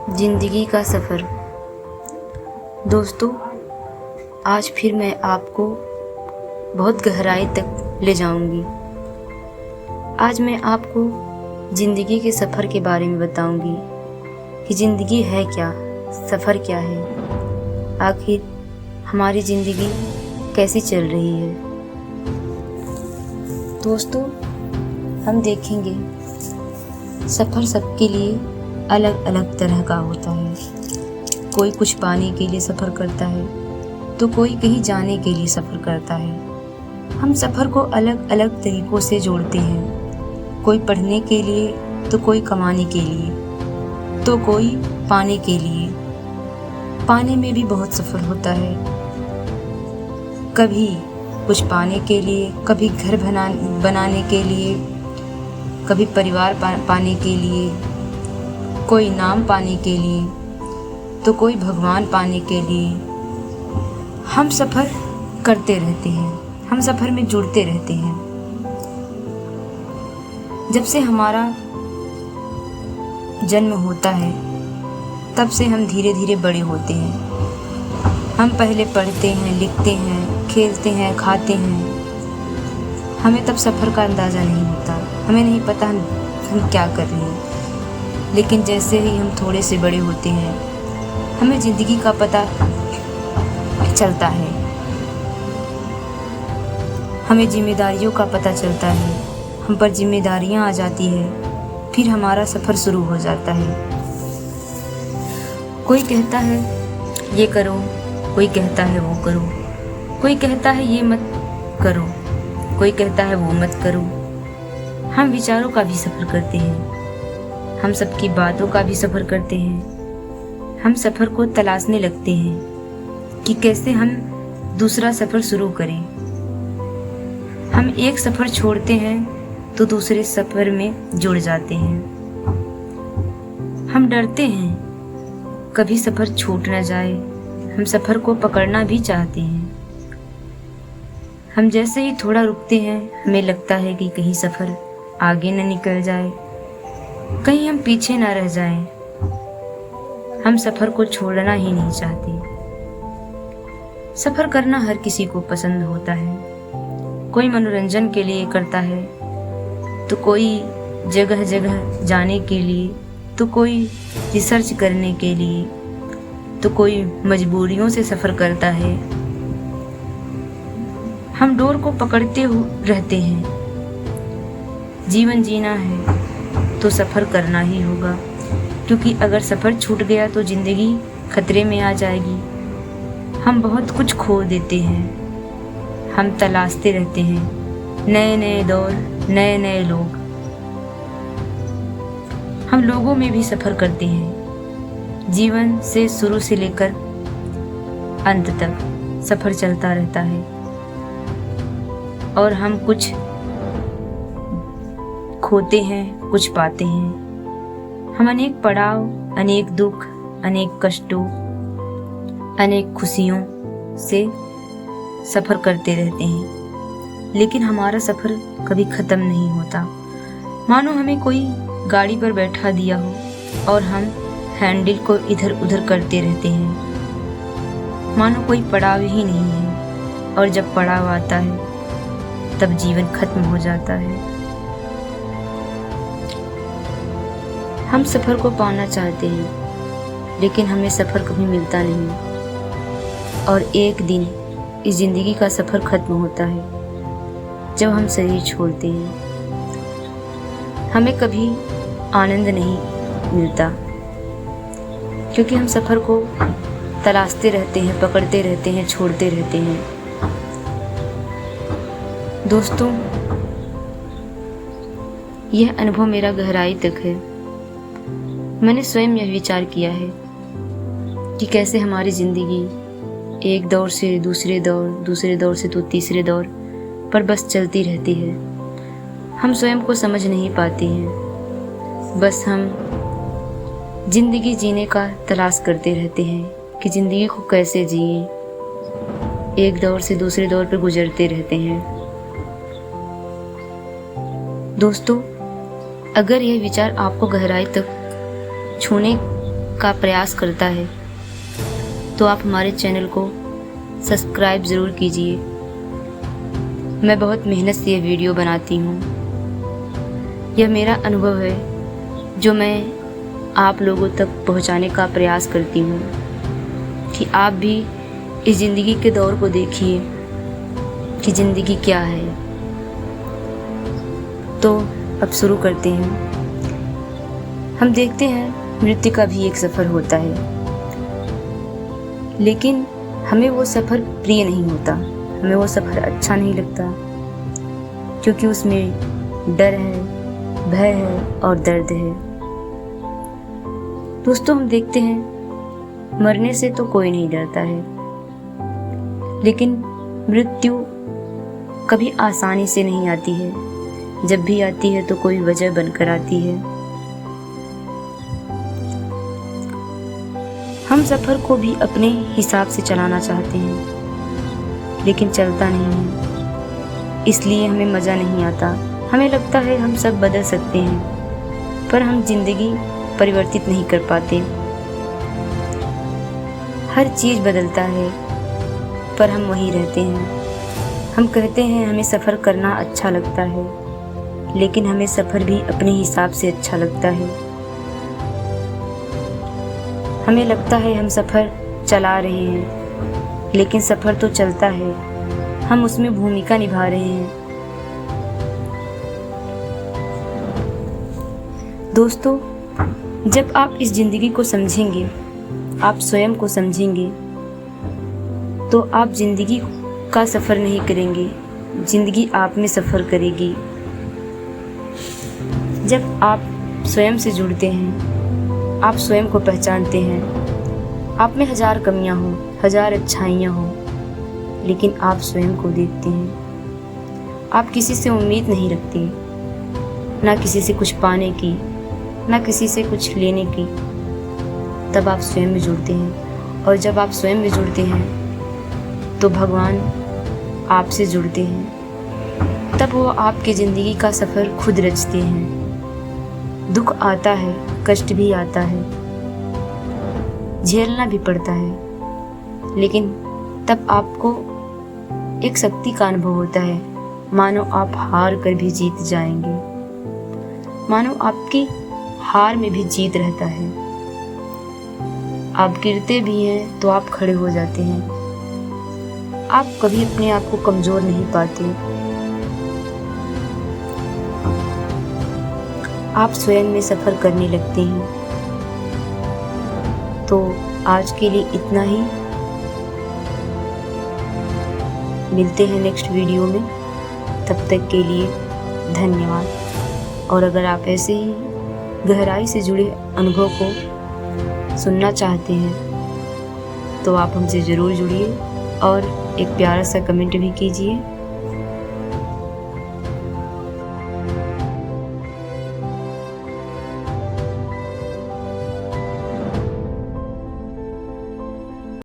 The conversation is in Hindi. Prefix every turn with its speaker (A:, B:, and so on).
A: जिंदगी का सफ़र। दोस्तों, आज फिर मैं आपको बहुत गहराई तक ले जाऊंगी। आज मैं आपको ज़िंदगी के सफ़र के बारे में बताऊंगी कि ज़िंदगी है क्या, सफ़र क्या है, आखिर हमारी ज़िंदगी कैसी चल रही है। दोस्तों, हम देखेंगे सफ़र सबके लिए अलग अलग तरह का होता है। कोई कुछ पाने के लिए सफ़र करता है तो कोई कहीं जाने के लिए सफ़र करता है। हम सफ़र को अलग अलग तरीक़ों से जोड़ते हैं। कोई पढ़ने के लिए तो कोई कमाने के लिए तो कोई पाने के लिए। पाने में भी बहुत सफ़र होता है, कभी कुछ पाने के लिए, कभी घर बनाने के लिए, कभी परिवार पाने के लिए, कोई नाम पाने के लिए तो कोई भगवान पाने के लिए। हम सफ़र करते रहते हैं, हम सफ़र में जुड़ते रहते हैं। जब से हमारा जन्म होता है तब से हम धीरे धीरे बड़े होते हैं। हम पहले पढ़ते हैं, लिखते हैं, खेलते हैं, खाते हैं। हमें तब सफ़र का अंदाज़ा नहीं होता, हमें नहीं पता हम क्या कर रहे हैं। लेकिन जैसे ही हम थोड़े से बड़े होते हैं हमें ज़िंदगी का पता चलता है, हमें जिम्मेदारियों का पता चलता है। हम पर जिम्मेदारियां आ जाती है, फिर हमारा सफ़र शुरू हो जाता है। कोई कहता है ये करो, कोई कहता है वो करो, कोई कहता है ये मत करो, कोई कहता है वो मत करो। हम विचारों का भी सफ़र करते हैं, हम सबकी बातों का भी सफ़र करते हैं। हम सफ़र को तलाशने लगते हैं कि कैसे हम दूसरा सफ़र शुरू करें। हम एक सफ़र छोड़ते हैं तो दूसरे सफ़र में जुड़ जाते हैं। हम डरते हैं कभी सफ़र छूट न जाए, हम सफ़र को पकड़ना भी चाहते हैं। हम जैसे ही थोड़ा रुकते हैं हमें लगता है कि कहीं सफ़र आगे न निकल जाए, कहीं हम पीछे ना रह जाएं। हम सफ़र को छोड़ना ही नहीं चाहते। सफ़र करना हर किसी को पसंद होता है। कोई मनोरंजन के लिए करता है तो कोई जगह जगह जाने के लिए, तो कोई रिसर्च करने के लिए, तो कोई मजबूरियों से सफ़र करता है। हम डोर को पकड़ते रहते हैं। जीवन जीना है तो सफ़र करना ही होगा, क्योंकि अगर सफ़र छूट गया तो ज़िंदगी खतरे में आ जाएगी। हम बहुत कुछ खो देते हैं। हम तलाशते रहते हैं नए नए दौर, नए नए लोग। हम लोगों में भी सफ़र करते हैं। जीवन से शुरू से लेकर अंत तक सफ़र चलता रहता है और हम कुछ खोते हैं, कुछ पाते हैं। हम अनेक पड़ाव, अनेक दुख, अनेक कष्टों, अनेक खुशियों से सफ़र करते रहते हैं, लेकिन हमारा सफ़र कभी ख़त्म नहीं होता। मानो हमें कोई गाड़ी पर बैठा दिया हो और हम हैंडल को इधर उधर करते रहते हैं। मानो कोई पड़ाव ही नहीं है, और जब पड़ाव आता है तब जीवन खत्म हो जाता है। हम सफ़र को पाना चाहते हैं, लेकिन हमें सफ़र कभी मिलता नहीं, और एक दिन इस ज़िंदगी का सफ़र ख़त्म होता है जब हम शरीर छोड़ते हैं। हमें कभी आनंद नहीं मिलता, क्योंकि हम सफ़र को तलाशते रहते हैं, पकड़ते रहते हैं, छोड़ते रहते हैं। दोस्तों, यह अनुभव मेरा गहराई तक है। मैंने स्वयं यह विचार किया है कि कैसे हमारी ज़िंदगी एक दौर से दूसरे दौर, दूसरे दौर से तो तीसरे दौर पर बस चलती रहती है। हम स्वयं को समझ नहीं पाते हैं। बस हम ज़िंदगी जीने का तलाश करते रहते हैं कि ज़िंदगी को कैसे जिएं। एक दौर से दूसरे दौर पर गुजरते रहते हैं। दोस्तों, अगर यह विचार आपको गहराई तक छूने का प्रयास करता है तो आप हमारे चैनल को सब्सक्राइब ज़रूर कीजिए। मैं बहुत मेहनत से यह वीडियो बनाती हूँ। यह मेरा अनुभव है जो मैं आप लोगों तक पहुँचाने का प्रयास करती हूँ कि आप भी इस ज़िंदगी के दौर को देखिए कि ज़िंदगी क्या है। तो अब शुरू करते हैं। हम देखते हैं मृत्यु का भी एक सफ़र होता है, लेकिन हमें वो सफ़र प्रिय नहीं होता, हमें वो सफ़र अच्छा नहीं लगता, क्योंकि उसमें डर है, भय है और दर्द है। दोस्तों, हम देखते हैं मरने से तो कोई नहीं डरता है, लेकिन मृत्यु कभी आसानी से नहीं आती है। जब भी आती है तो कोई वजह बनकर आती है। हम सफ़र को भी अपने हिसाब से चलाना चाहते हैं, लेकिन चलता नहीं है, इसलिए हमें मज़ा नहीं आता। हमें लगता है हम सब बदल सकते हैं, पर हम जिंदगी परिवर्तित नहीं कर पाते। हर चीज़ बदलता है, पर हम वहीं रहते हैं। हम कहते हैं हमें सफ़र करना अच्छा लगता है, लेकिन हमें सफ़र भी अपने हिसाब से अच्छा लगता है। हमें लगता है हम सफ़र चला रहे हैं, लेकिन सफ़र तो चलता है, हम उसमें भूमिका निभा रहे हैं। दोस्तों, जब आप इस ज़िंदगी को समझेंगे, आप स्वयं को समझेंगे, तो आप ज़िंदगी का सफ़र नहीं करेंगे, ज़िंदगी आप में सफ़र करेगी। जब आप स्वयं से जुड़ते हैं, आप स्वयं को पहचानते हैं। आप में 1000 कमियां हों, 1000 अच्छाइयां हों, लेकिन आप स्वयं को देखते हैं। आप किसी से उम्मीद नहीं रखते, ना किसी से कुछ पाने की, ना किसी से कुछ लेने की। तब आप स्वयं में जुड़ते हैं, और जब आप स्वयं में जुड़ते हैं तो भगवान आपसे जुड़ते हैं। तब वो आपकी ज़िंदगी का सफ़र खुद रचते हैं। दुख आता है, कष्ट भी आता है, झेलना भी पड़ता है, लेकिन तब आपको एक शक्ति का अनुभव होता है, मानो आप हार कर भी जीत जाएंगे, मानो आपकी हार में भी जीत रहता है। आप गिरते भी हैं तो आप खड़े हो जाते हैं। आप कभी अपने आप को कमज़ोर नहीं पाते। आप स्वयं में सफ़र करने लगते हैं। तो आज के लिए इतना ही। मिलते हैं नेक्स्ट वीडियो में, तब तक के लिए धन्यवाद। और अगर आप ऐसे ही गहराई से जुड़े अनुभव को सुनना चाहते हैं तो आप हमसे ज़रूर जुड़िए और एक प्यारा सा कमेंट भी कीजिए।